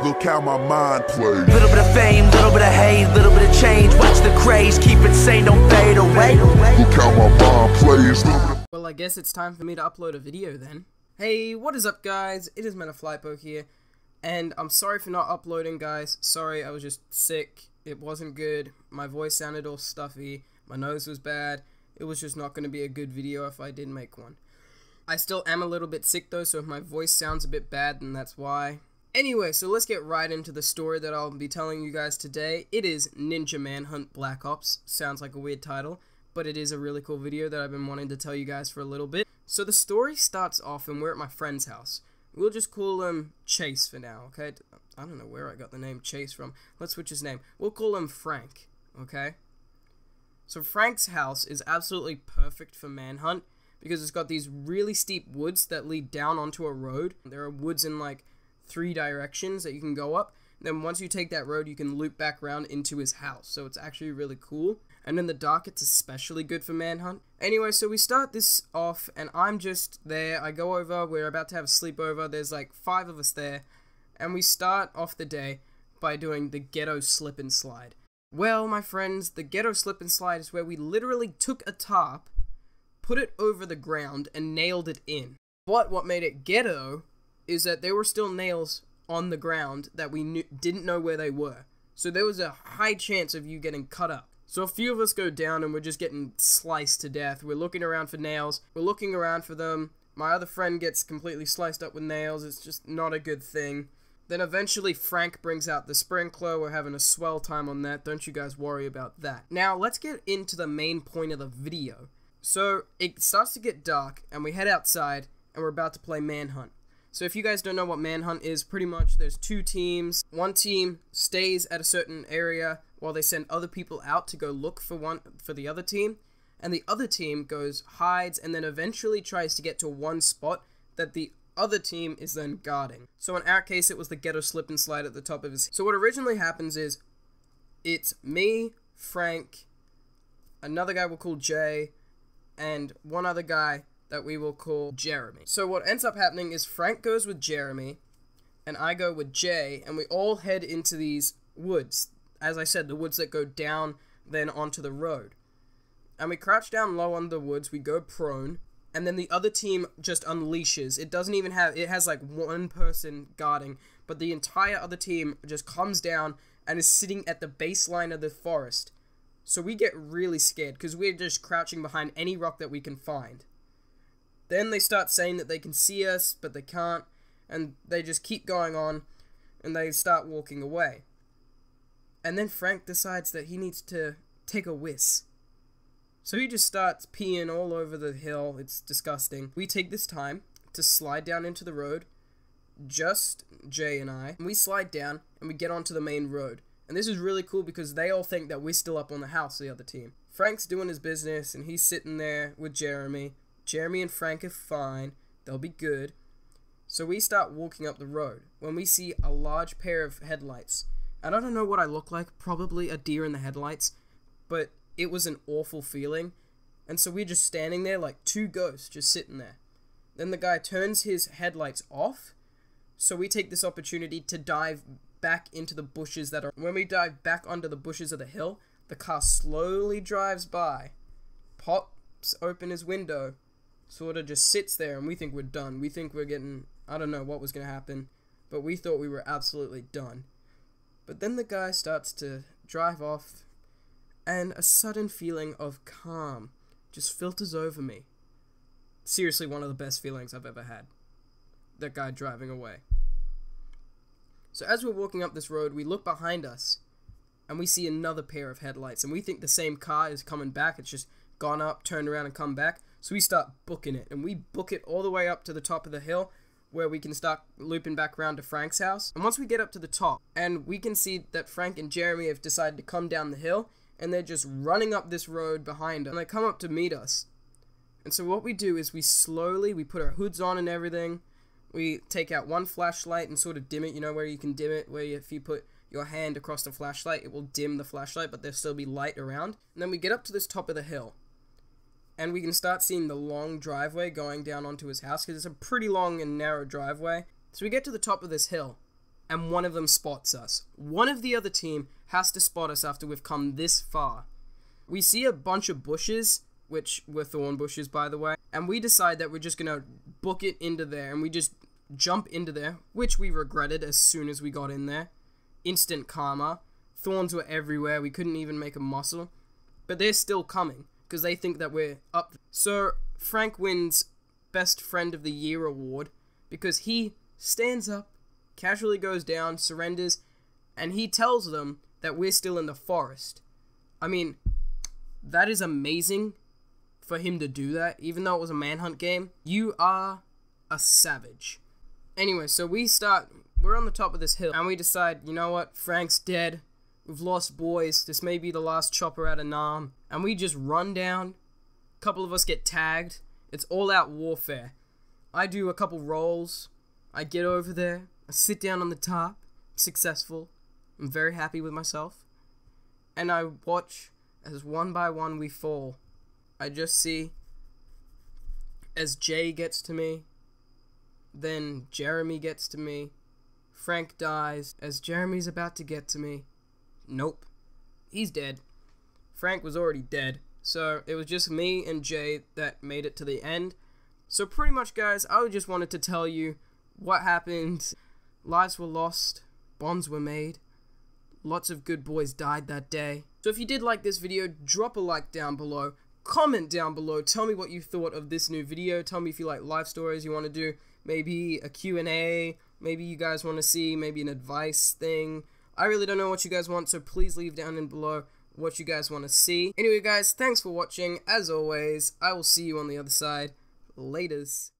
Look how my mind plays. Little bit of fame, little bit of haze, little bit of change. Watch the craze, keep it sane, don't fade away. Look how my mind plays. Well, I guess it's time for me to upload a video then. Hey, what is up guys? It is Manhunt here, and I'm sorry for not uploading, guys. Sorry, I was just sick. It wasn't good. My voice sounded all stuffy. My nose was bad. It was just not going to be a good video if I didn't make one. I still am a little bit sick though, so if my voice sounds a bit bad, then that's why. Anyway, so let's get right into the story that I'll be telling you guys today. It is Ninja Manhunt Black Ops. Sounds like a weird title, but it is a really cool video that I've been wanting to tell you guys for a little bit. So the story starts off and we're at my friend's house. We'll just call him Chase for now, okay? I don't know where I got the name Chase from. Let's switch his name. We'll call him Frank, okay? So Frank's house is absolutely perfect for Manhunt because it's got these really steep woods that lead down onto a road. There are woods in like 3 directions that you can go up. Then once you take that road, you can loop back around into his house. So it's actually really cool. And in the dark, it's especially good for Manhunt. Anyway, so we start this off, and I'm just there. I go over. We're about to have a sleepover. There's like 5 of us there. And we start off the day by doing the ghetto slip and slide. Well, my friends, the ghetto slip and slide is where we literally took a tarp, put it over the ground, and nailed it in. But what made it ghetto is that there were still nails on the ground that we didn't know where they were. So there was a high chance of you getting cut up. So a few of us go down and we're just getting sliced to death. We're looking around for nails. We're looking around for them. My other friend gets completely sliced up with nails. It's just not a good thing. Then eventually Frank brings out the sprinkler. We're having a swell time on that. Don't you guys worry about that. Now let's get into the main point of the video. So it starts to get dark and we head outside and we're about to play Manhunt. So if you guys don't know what Manhunt is, pretty much there's 2 teams. One team stays at a certain area while they send other people out to go look for the other team. And the other team goes, hides, and then eventually tries to get to one spot that the other team is then guarding. So in our case, it was the ghetto slip and slide at the top of his... So what originally happens is, it's me, Frank, another guy we'll call Jay, and one other guy that we will call Jeremy. So what ends up happening is Frank goes with Jeremy, and I go with Jay, and we all head into these woods. As I said, the woods that go down then onto the road. And we crouch down low on the woods, we go prone, and then the other team just unleashes. It doesn't even have, it has like 1 person guarding, but the entire other team just comes down and is sitting at the baseline of the forest. So we get really scared, because we're just crouching behind any rock that we can find. Then they start saying that they can see us, but they can't, and they just keep going on, and they start walking away. And then Frank decides that he needs to take a whiz. So he just starts peeing all over the hill. It's disgusting. We take this time to slide down into the road, just Jay and I. And we slide down and we get onto the main road. And this is really cool because they all think that we're still up on the house, the other team. Frank's doing his business and he's sitting there with Jeremy. Jeremy and Frank are fine. They'll be good. So we start walking up the road when we see a large pair of headlights. And I don't know what I look like, probably a deer in the headlights, but it was an awful feeling. And so we're just standing there like 2 ghosts just sitting there. Then the guy turns his headlights off, so we take this opportunity to dive back into the bushes that are... When we dive back under the bushes of the hill, the car slowly drives by, pops open his window, sort of just sits there, and we think we're done. We think we're getting... I don't know what was going to happen, but we thought we were absolutely done. But then the guy starts to drive off, and a sudden feeling of calm just filters over me. Seriously, one of the best feelings I've ever had. That guy driving away. So as we're walking up this road, we look behind us, and we see another pair of headlights, and we think the same car is coming back. It's just gone up, turned around, and come back. So we start booking it, and we book it all the way up to the top of the hill, where we can start looping back around to Frank's house. And once we get up to the top, and we can see that Frank and Jeremy have decided to come down the hill, and they're just running up this road behind us, and they come up to meet us. And so what we do is we put our hoods on and everything, we take out one flashlight and sort of dim it, you know where you can dim it, where if you put your hand across the flashlight, it will dim the flashlight, but there'll still be light around. And then we get up to this top of the hill, and we can start seeing the long driveway going down onto his house, because it's a pretty long and narrow driveway. So we get to the top of this hill, and one of them spots us. One of the other team has to spot us after we've come this far. We see a bunch of bushes, which were thorn bushes, by the way, and we decide that we're just gonna book it into there, and we just jump into there, which we regretted as soon as we got in there. Instant karma. Thorns were everywhere, we couldn't even make a muscle, but they're still coming, because they think that we're up. So, Frank wins Best Friend of the Year award, because he stands up, casually goes down, surrenders, and he tells them that we're still in the forest. I mean, that is amazing for him to do that, even though it was a manhunt game. You are a savage. Anyway, so we're on the top of this hill, and we decide, you know what, Frank's dead, we've lost boys, this may be the last chopper out of Nam, and we just run down, a couple of us get tagged, it's all out warfare. I do a couple rolls, I get over there, I sit down on the top, successful, I'm very happy with myself, and I watch as one by one we fall. I just see as Jay gets to me, then Jeremy gets to me, Frank dies, as Jeremy's about to get to me. Nope. He's dead. Frank was already dead. So it was just me and Jay that made it to the end. So pretty much, guys, I just wanted to tell you what happened. Lives were lost. Bonds were made. Lots of good boys died that day. So if you did like this video, drop a like down below. Comment down below. Tell me what you thought of this new video. Tell me if you like life stories you want to do. Maybe a Q&A. Maybe you guys want to see maybe an advice thing. I really don't know what you guys want, so please leave down in below what you guys want to see. Anyway, guys, thanks for watching. As always, I will see you on the other side. Laters.